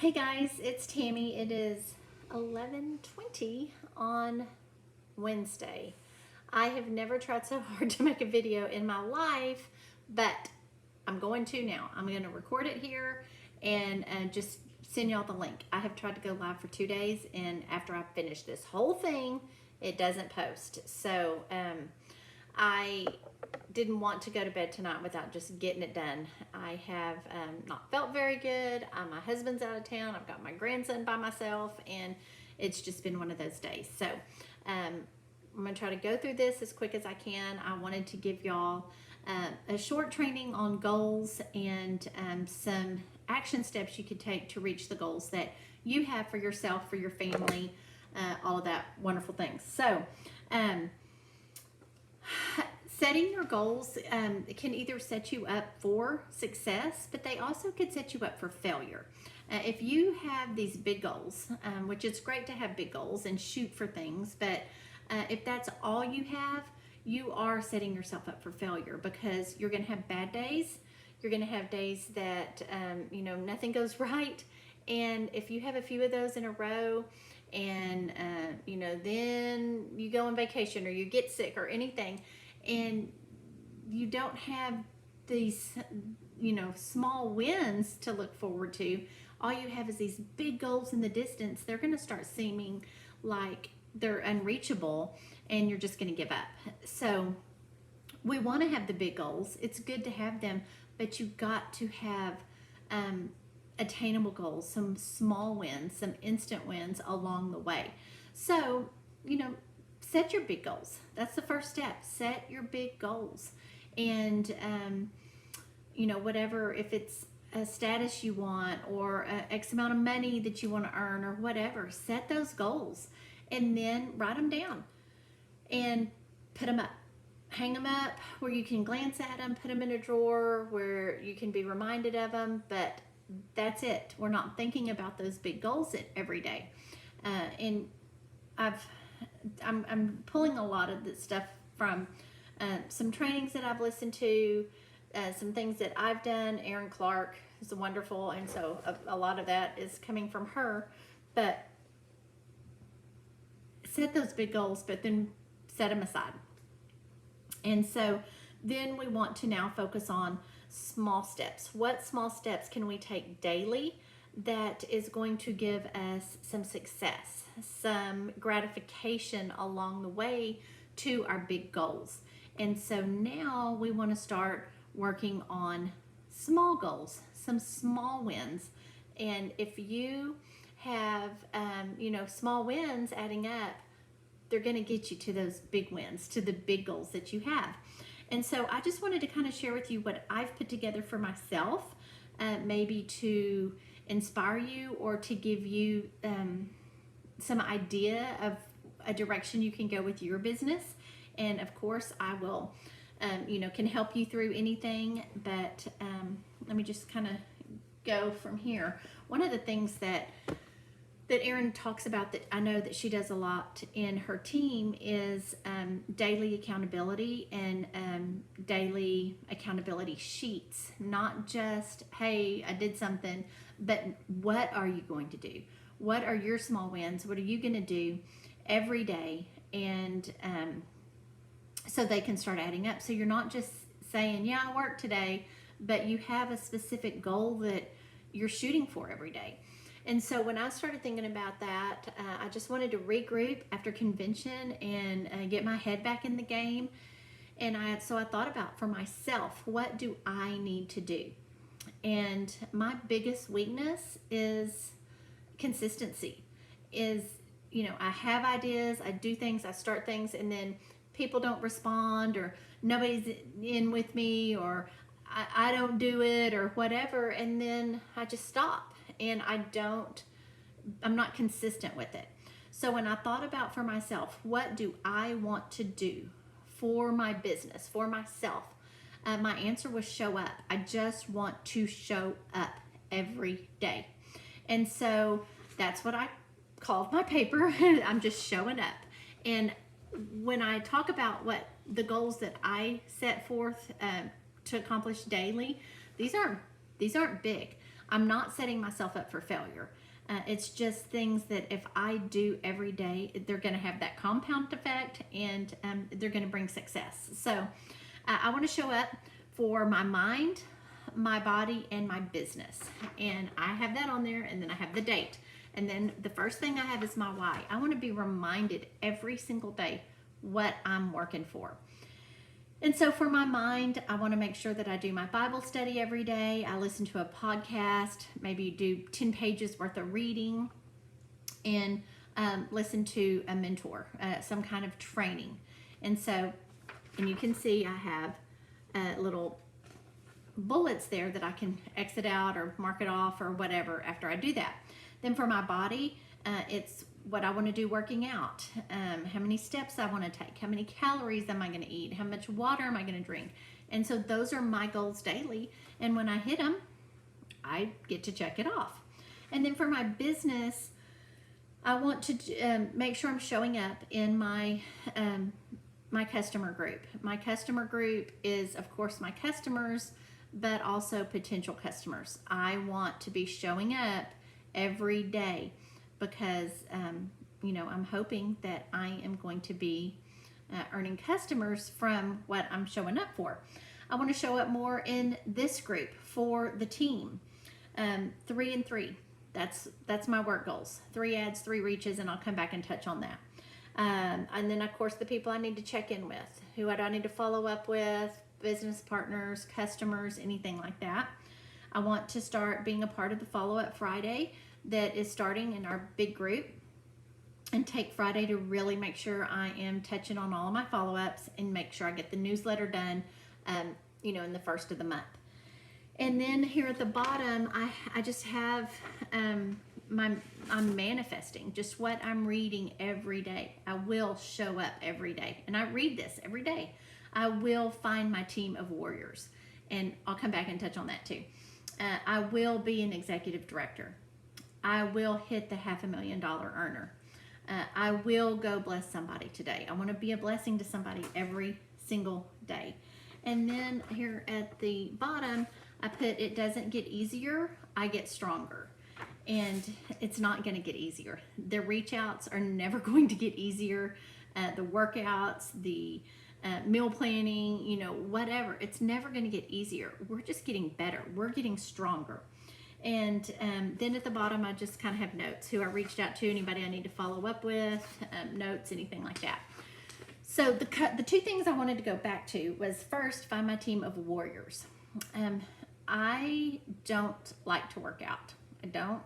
Hey guys, it's Tammy. It is 11:20 on Wednesday. I have never tried so hard to make a video in my life, but I'm going to now. I'm going to record it here and just send y'all the link. I have tried to go live for 2 days, and after I finish this whole thing, it doesn't post. So I didn't want to go to bed tonight without just getting it done. I have not felt very good. My husband's out of town. I've got my grandson by myself, and it's just been one of those days. So I'm going to try to go through this as quick as I can. I wanted to give y'all a short training on goals and some action steps you could take to reach the goals that you have for yourself, for your family, all of that wonderful things. So setting your goals can either set you up for success, but they also could set you up for failure. If you have these big goals, which it's great to have big goals and shoot for things, but if that's all you have, you are setting yourself up for failure, because you're going to have bad days. You're going to have days that nothing goes right, and if you have a few of those in a row, and then you go on vacation or you get sick or anything, and you don't have these small wins to look forward to, all you have is these big goals in the distance. They're going to start seeming like they're unreachable, and you're just going to give up. So we want to have the big goals. It's good to have them, but you've got to have attainable goals, some small wins, some instant wins along the way. So set your big goals. That's the first step. Set your big goals. And, whatever, if it's a status you want, or X amount of money that you want to earn, or whatever, set those goals and then write them down and put them up. Hang them up where you can glance at them, put them in a drawer where you can be reminded of them, but that's it. We're not thinking about those big goals every day. And I'm pulling a lot of this stuff from some trainings that I've listened to, some things that I've done. Erin Clark is wonderful, and so a lot of that is coming from her. But set those big goals, but then set them aside. And so then we want to now focus on small steps. What small steps can we take daily that is going to give us some success, some gratification along the way to our big goals? And so now we want to start working on small goals, some small wins. And if you have small wins adding up, they're going to get you to those big wins, to the big goals that you have. And so I just wanted to kind of share with you what I've put together for myself, maybe to inspire you or to give you some idea of a direction you can go with your business. And of course, I will, can help you through anything, but let me just kind of go from here. One of the things that Erin talks about, that I know that she does a lot in her team, is daily accountability and daily accountability sheets. Not just, hey, I did something, but what are you going to do? What are your small wins? What are you going to do every day? And so they can start adding up. So you're not just saying, yeah, I worked today, but you have a specific goal that you're shooting for every day. And so when I started thinking about that, I just wanted to regroup after convention and get my head back in the game. And so I thought about, for myself, what do I need to do? And my biggest weakness is consistency. I have ideas, I do things, I start things, and then people don't respond, or nobody's in with me, or I don't do it, or whatever, and then I just stop. And I'm not consistent with it. So when I thought about, for myself, what do I want to do for my business, for myself, my answer was show up. I just want to show up every day. And so that's what I called my paper. I'm just showing up. And when I talk about what the goals that I set forth to accomplish daily, these aren't big. I'm not setting myself up for failure. It's just things that if I do every day, they're going to have that compound effect, and they're going to bring success. So I want to show up for my mind, my body, and my business. And I have that on there, and then I have the date. And then the first thing I have is my why. I want to be reminded every single day what I'm working for. And so for my mind, I want to make sure that I do my Bible study every day. I listen to a podcast, maybe do 10 pages worth of reading, and listen to a mentor, some kind of training. And so, and you can see I have little bullets there that I can exit out or mark it off or whatever after I do that. Then for my body, it's what I want to do working out, how many steps I want to take, how many calories am I going to eat, how much water am I going to drink. And so those are my goals daily. And when I hit them, I get to check it off. And then for my business, I want to make sure I'm showing up in my my customer group. My customer group is, of course, my customers, but also potential customers. I want to be showing up every day, because I'm hoping that I am going to be earning customers from what I'm showing up for. I want to show up more in this group for the team. 3 and 3. That's my work goals. 3 ads, 3 reaches, and I'll come back and touch on that. And then of course the people I need to check in with. Who do I need to follow up with? Business partners, customers, anything like that. I want to start being a part of the Follow-Up Friday that is starting in our big group, and take Friday to really make sure I am touching on all of my follow-ups and make sure I get the newsletter done, in the first of the month. And then here at the bottom, I just have I'm manifesting just what I'm reading every day. I will show up every day, and I read this every day. I will find my team of warriors, and I'll come back and touch on that too. I will be an executive director. I will hit the $500,000 earner. I will go bless somebody today. I want to be a blessing to somebody every single day. And then here at the bottom, I put, it doesn't get easier, I get stronger. And it's not going to get easier. The reach outs are never going to get easier. The workouts, the meal planning, whatever, it's never going to get easier. We're just getting better. We're getting stronger. And then at the bottom, I just kind of have notes, who I reached out to, anybody I need to follow up with, notes, anything like that. So the 2 things I wanted to go back to was, first, find my team of warriors. I don't like to work out. I don't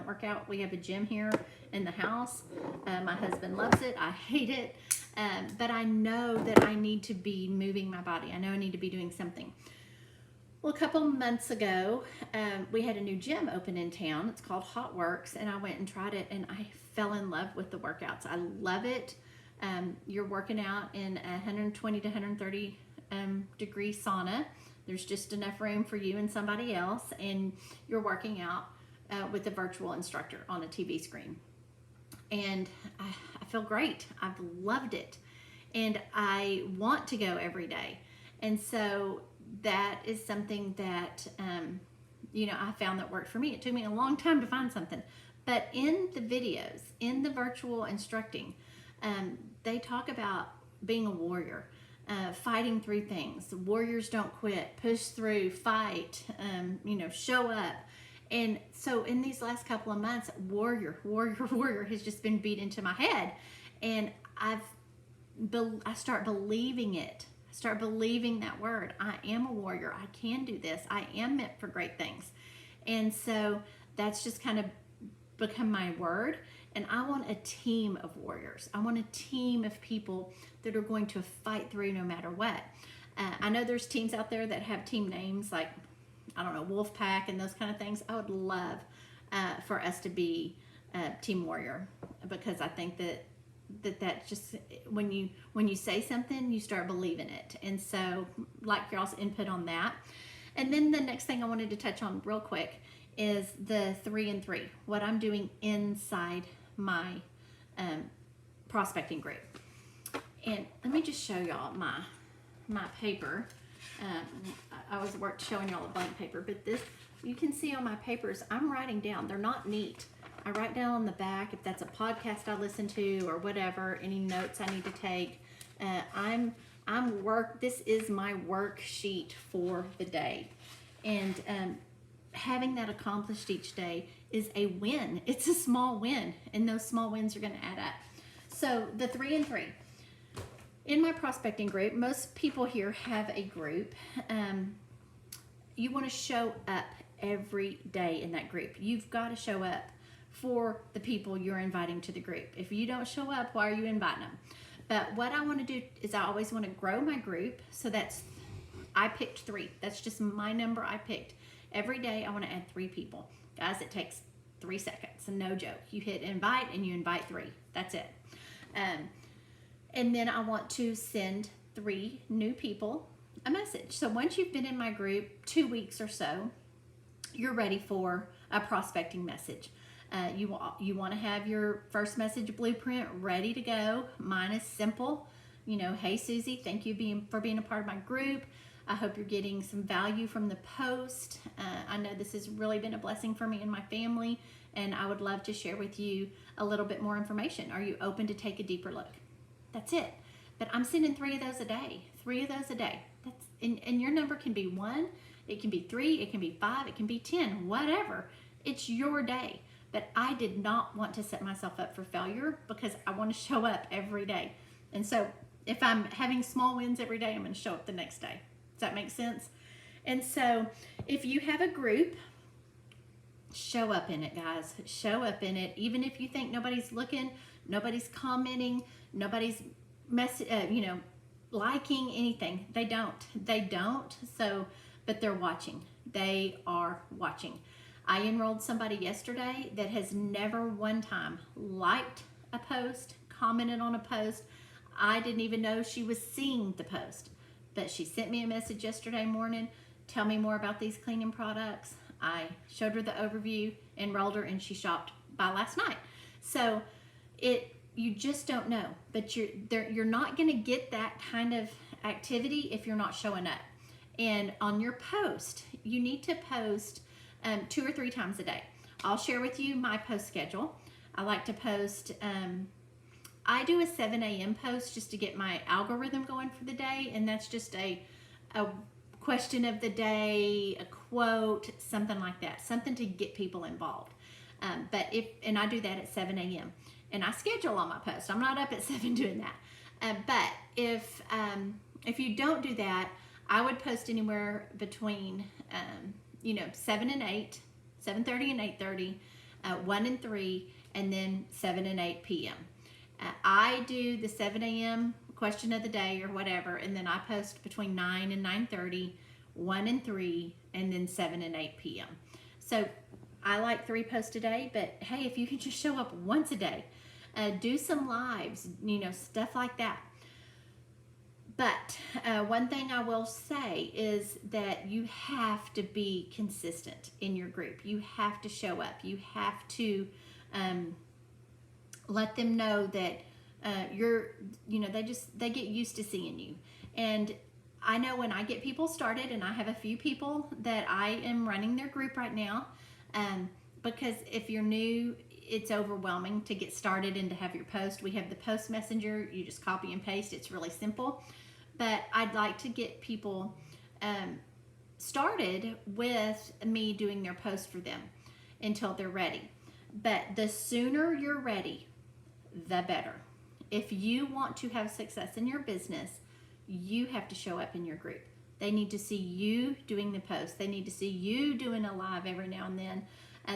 work out. We have a gym here in the house. My husband loves it. I hate it. But I know that I need to be moving my body. I know I need to be doing something. Well, a couple months ago, we had a new gym open in town. It's called Hot Works, and I went and tried it, and I fell in love with the workouts. I love it. You're working out in a 120 to 130 degree sauna. There's just enough room for you and somebody else, and you're working out with a virtual instructor on a TV screen. And I feel great. I've loved it, and I want to go every day. And so that is something that I found that worked for me. It took me a long time to find something, but in the videos, in the virtual instructing, they talk about being a warrior, fighting through things. Warriors don't quit, push through, fight, show up. And so in these last couple of months, warrior has just been beat into my head, and I start believing it. I start believing that word. I am a warrior. I can do this. I am meant for great things. And so that's just kind of become my word. And I want a team of warriors. I want a team of people that are going to fight through no matter what. I know there's teams out there that have team names like, I don't know, Wolfpack and those kind of things. I would love for us to be Team Warrior, because I think that just, when you say something, you start believing it. And so, like y'all's input on that. And then the next thing I wanted to touch on real quick is the 3 and 3, what I'm doing inside my prospecting group. And let me just show y'all my paper. I always worked showing y'all a blank paper, but you can see on my papers, I'm writing down. They're not neat. I write down on the back if that's a podcast I listen to or whatever, any notes I need to take. This is my worksheet for the day. And having that accomplished each day is a win. It's a small win, and those small wins are going to add up. So the 3 and 3. In my prospecting group, most people here have a group. You want to show up every day in that group. You've got to show up for the people you're inviting to the group. If you don't show up, why are you inviting them? But what I want to do is I always want to grow my group. So I picked 3. That's just my number I picked. Every day I want to add 3 people. Guys, it takes 3 seconds, and no joke. You hit invite and you invite 3. That's it. And then I want to send 3 new people a message. So once you've been in my group 2 weeks or so, you're ready for a prospecting message. You want to have your first message blueprint ready to go. Mine is simple. Hey Susie, thank you for being a part of my group. I hope you're getting some value from the post. I know this has really been a blessing for me and my family, and I would love to share with you a little bit more information. Are you open to take a deeper look? That's it. But I'm sending 3 of those a day. 3 of those a day. And your number can be 1, it can be 3, it can be 5, it can be 10, whatever. It's your day. But I did not want to set myself up for failure because I want to show up every day. And so if I'm having small wins every day, I'm going to show up the next day. Does that make sense? And so if you have a group, show up in it, guys. Show up in it. Even if you think nobody's looking, nobody's commenting, nobody's liking anything. They don't. So, but they're watching. They are watching. I enrolled somebody yesterday that has never one time liked a post, commented on a post. I didn't even know she was seeing the post, but she sent me a message yesterday morning. Tell me more about these cleaning products. I showed her the overview, enrolled her, and she shopped by last night. So you just don't know, but you're not going to get that kind of activity if you're not showing up. And on your post, you need to post 2 or 3 times a day. I'll share with you my post schedule. I like to post, I do a 7 a.m. post just to get my algorithm going for the day, and that's just a question of the day, a quote, something like that, something to get people involved. And I do that at 7 a.m. and I schedule on my post. I'm not up at 7 doing that. But if you don't do that, I would post anywhere between 7 and 8, 7:30 and 8:30, 1 and 3, and then 7 and 8 p.m. I do the 7 a.m. question of the day or whatever, and then I post between 9 and 9:30, 1 and 3, and then 7 and 8 p.m. So I like 3 posts a day, but hey, if you can just show up once a day, do some lives, stuff like that. But one thing I will say is that you have to be consistent in your group. You have to show up. You have to let them know that they get used to seeing you. And I know when I get people started, and I have a few people that I am running their group right now, because if you're new, it's overwhelming to get started and to have your post. We have the post messenger. You just copy and paste. It's really simple. But I'd like to get people started with me doing their post for them until they're ready. But the sooner you're ready, the better. If you want to have success in your business, you have to show up in your group. They need to see you doing the post. They need to see you doing a live every now and then.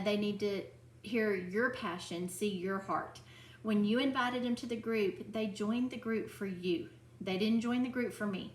They need to hear your passion, see your heart. When you invited them to the group, they joined the group for you. They didn't join the group for me.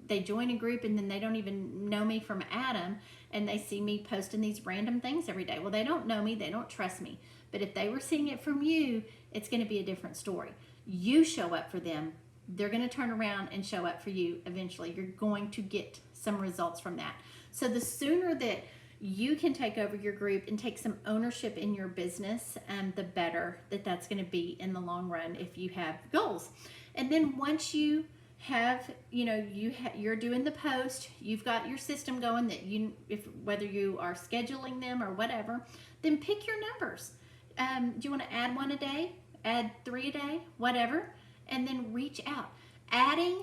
They join a group and then they don't even know me from Adam, and they see me posting these random things every day. Well, they don't know me, they don't trust me. But if they were seeing it from you, it's going to be a different story. You show up for them, they're going to turn around and show up for you eventually. You're going to get some results from that. So the sooner that you can take over your group and take some ownership in your business, the better that's going to be in the long run if you have goals. And then once you have, you're doing the post, you've got your system going that if whether you are scheduling them or whatever, then pick your numbers. Do you want to add 1 a day, add 3 a day, whatever, and then reach out. Adding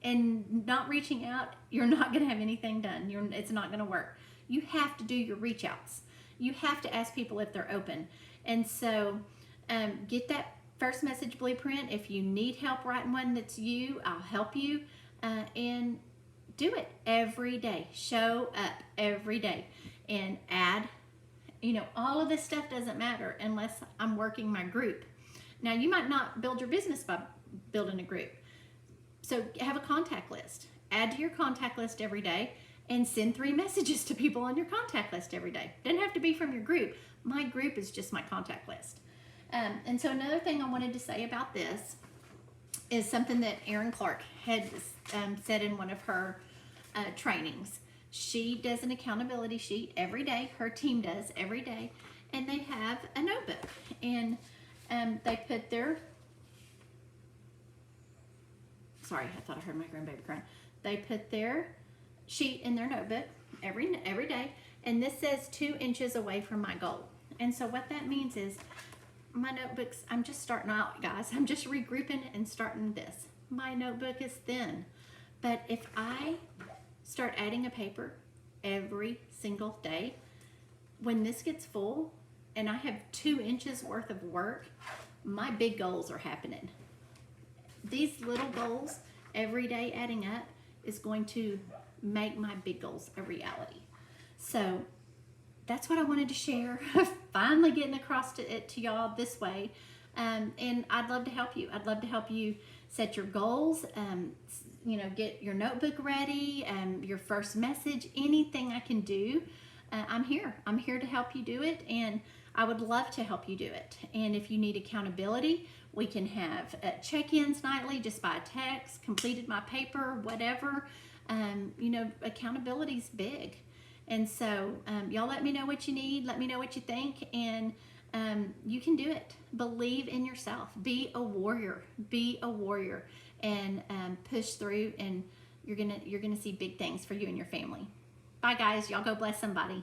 and not reaching out, you're not going to have anything done. It's not going to work. You have to do your reach outs. You have to ask people if they're open. And so get that first message blueprint. If you need help writing one that's you, I'll help you. And do it every day. Show up every day and add. All of this stuff doesn't matter unless I'm working my group. Now, you might not build your business by building a group. So have a contact list. Add to your contact list every day and send 3 messages to people on your contact list every day. Doesn't have to be from your group. My group is just my contact list. And so another thing I wanted to say about this is something that Erin Clark had said in one of her trainings. She does an accountability sheet every day. Her team does every day. And they have a notebook. And they put their... Sorry, I thought I heard my grandbaby crying. They put their sheet in their notebook every day. And this says 2 inches away from my goal. And so what that means is my notebooks, I'm just starting out, guys. I'm just regrouping and starting this. My notebook is thin. But if I start adding a paper every single day, when this gets full and I have 2 inches worth of work, my big goals are happening. These little goals every day adding up is going to make my big goals a reality. So that's what I wanted to share. Finally getting across it to y'all this way. And I'd love to help you. I'd love to help you set your goals, get your notebook ready, your first message, anything I can do. I'm here. I'm here to help you do it, and I would love to help you do it. And if you need accountability, we can have check-ins nightly just by text, completed my paper, whatever. Accountability's big. And so y'all let me know what you need. Let me know what you think. And you can do it. Believe in yourself. Be a warrior. Be a warrior. And push through. And you're gonna see big things for you and your family. Bye, guys. Y'all go bless somebody.